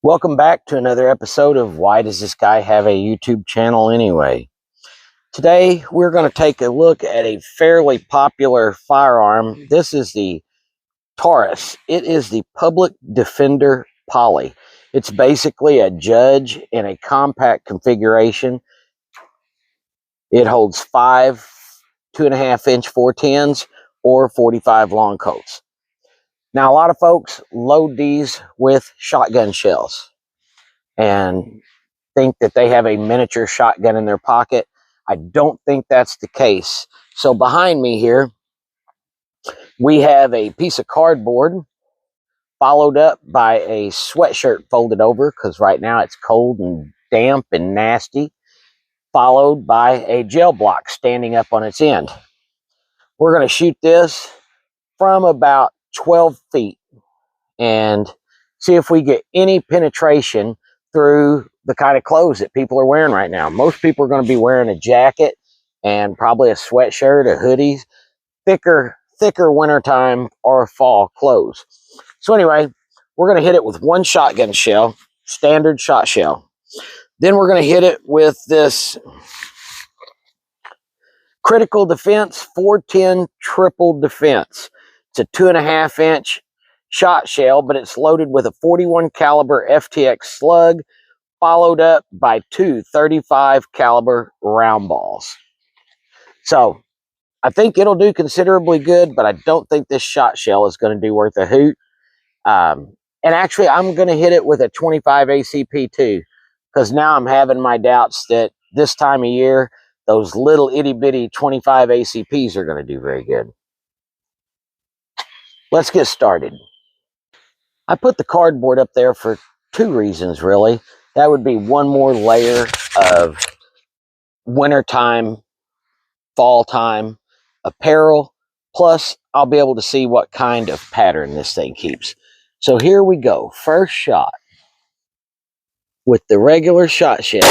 Welcome back to another episode of Why Does This Guy Have a YouTube Channel Anyway? Today we're going to take a look at a fairly popular firearm. This is the Taurus. It is the Public Defender Poly. It's basically a judge in a compact configuration. It holds 5 2.5-inch 410s or 45 long Colts. Now, a lot of folks load these with shotgun shells and think that they have a miniature shotgun in their pocket. I don't think that's the case. So behind me here, we have a piece of cardboard followed up by a sweatshirt folded over because right now it's cold and damp and nasty, followed by a gel block standing up on its end. We're going to shoot this from about 12 feet and see if we get any penetration through the kind of clothes that people are wearing right now. Most people are going to be wearing a jacket and probably a sweatshirt, a hoodie, thicker wintertime or fall clothes. So anyway, we're going to hit it with one shotgun shell, standard shot shell. Then we're going to hit it with this Critical Defense 410 Triple Defense. It's a 2.5-inch shot shell, but it's loaded with a 41 caliber FTX slug, followed up by 2 35 caliber round balls. So I think it'll do considerably good, but I don't think this shot shell is going to do worth a hoot. And actually, I'm going to hit it with a 25 ACP too, because now I'm having my doubts that this time of year, those little itty bitty 25 ACPs are going to do very good. Let's get started. I put the cardboard up there for two reasons, really. That would be one more layer of wintertime, fall time apparel. Plus, I'll be able to see what kind of pattern this thing keeps. So here we go. First shot with the regular shot shell.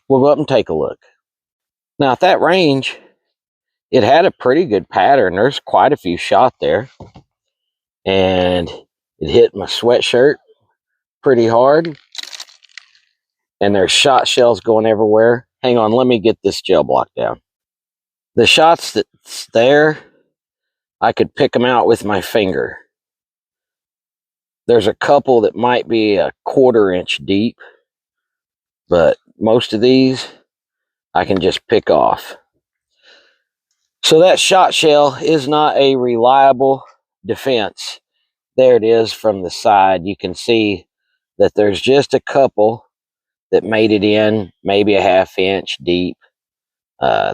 We'll go up and take a look. Now, at that range, it had a pretty good pattern. There's quite a few shot there. And it hit my sweatshirt pretty hard. And there's shot shells going everywhere. Hang on, let me get this gel block down. The shots that's there, I could pick them out with my finger. There's a couple that might be a 1/4 inch deep, but most of these I can just pick off. So that shot shell is not a reliable defense. There it is from the side. You can see that there's just a couple that made it in, maybe a 1/2 inch deep.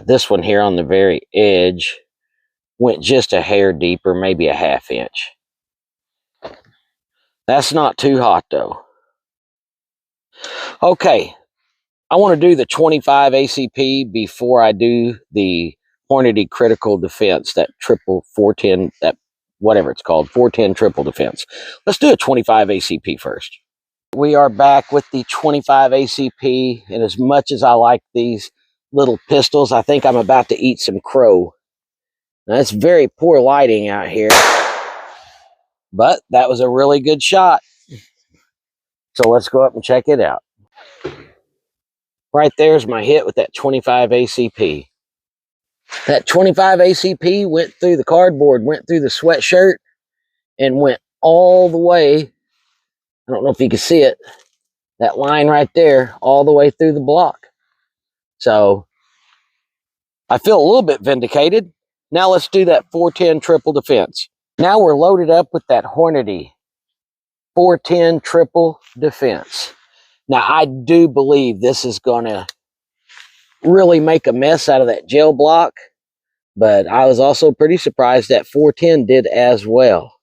This one here on the very edge went just a hair deeper, maybe a 1/2 inch. That's not too hot though. Okay, I want to do the 25 ACP before I do the Hornady Critical Defense, that triple 410, that whatever it's called, 410 Triple Defense. Let's do a 25 ACP first. We are back with the 25 ACP, and as much as I like these little pistols, I think I'm about to eat some crow. Now, it's very poor lighting out here, but that was a really good shot. So let's go up and check it out. Right there's my hit with that 25 ACP. That 25 ACP went through the cardboard, went through the sweatshirt, and went all the way. I don't know if you can see it. That line right there, all the way through the block. So I feel a little bit vindicated. Now let's do that 410 Triple Defense. Now we're loaded up with that Hornady 410 Triple Defense. Now I do believe this is going to really make a mess out of that gel block, but I was also pretty surprised that 410 did as well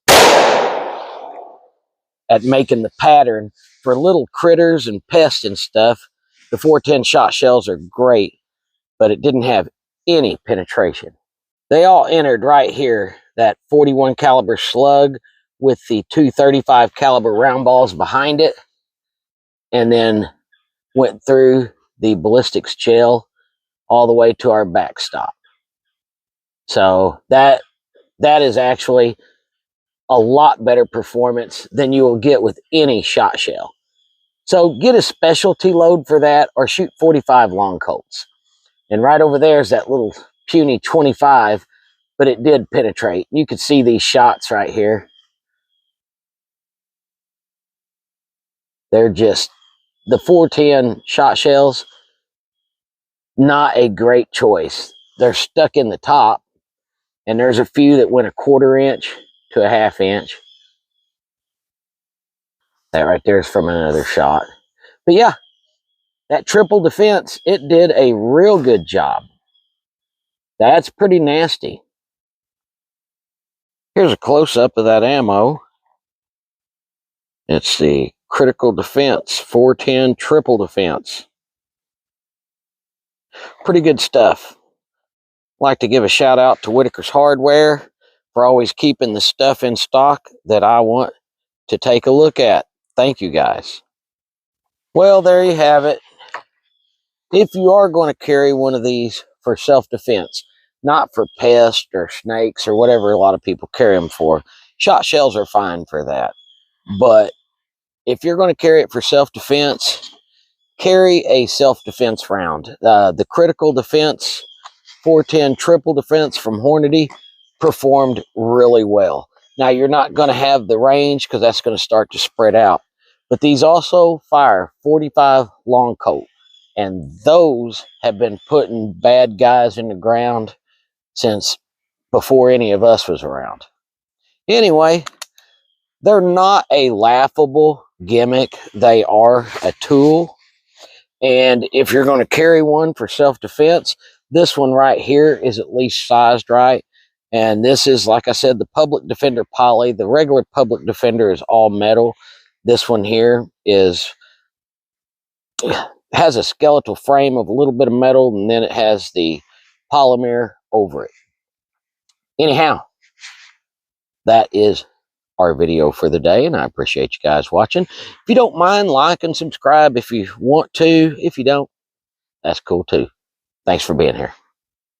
at making the pattern for little critters and pests and stuff. The 410 shot shells are great, but it didn't have any penetration. They all entered right here, that 41 caliber slug with the 2 35 caliber round balls behind it, and then went through the ballistics gel all the way to our backstop. So that is actually a lot better performance than you will get with any shot shell. So get a specialty load for that, or shoot 45 long Colts. And right over there is that little puny 25, but it did penetrate. You could see these shots right here. They're just, the 410 shot shells, not a great choice. They're stuck in the top, and there's a few that went a 1/4 inch to a 1/2 inch. That right there is from another shot. But yeah, that triple defense, it did a real good job. That's pretty nasty. Here's a close-up of that ammo. It's the critical defense, 410 triple defense. Pretty good stuff. Like to give a shout out to Whitaker's Hardware for always keeping the stuff in stock that I want to take a look at. Thank you guys. Well, there you have it. If you are going to carry one of these for self-defense, not for pests or snakes or whatever a lot of people carry them for, shot shells are fine for that. But if you're going to carry it for self-defense, carry a self-defense round. The critical defense 410 triple defense from Hornady performed really well. Now, you're not going to have the range because that's going to start to spread out. But these also fire 45 long Colt. And those have been putting bad guys in the ground since before any of us was around. Anyway, they're not a laughable gimmick. They are a tool. And if you're going to carry one for self-defense, this one right here is at least sized right. And this is, like I said, the Public Defender poly. The regular Public Defender is all metal. This one here has a skeletal frame of a little bit of metal, and then it has the polymer over it. Anyhow, that is our video for the day, and I appreciate you guys watching. If you don't mind, like and subscribe if you want to. If you don't, that's cool too. Thanks for being here.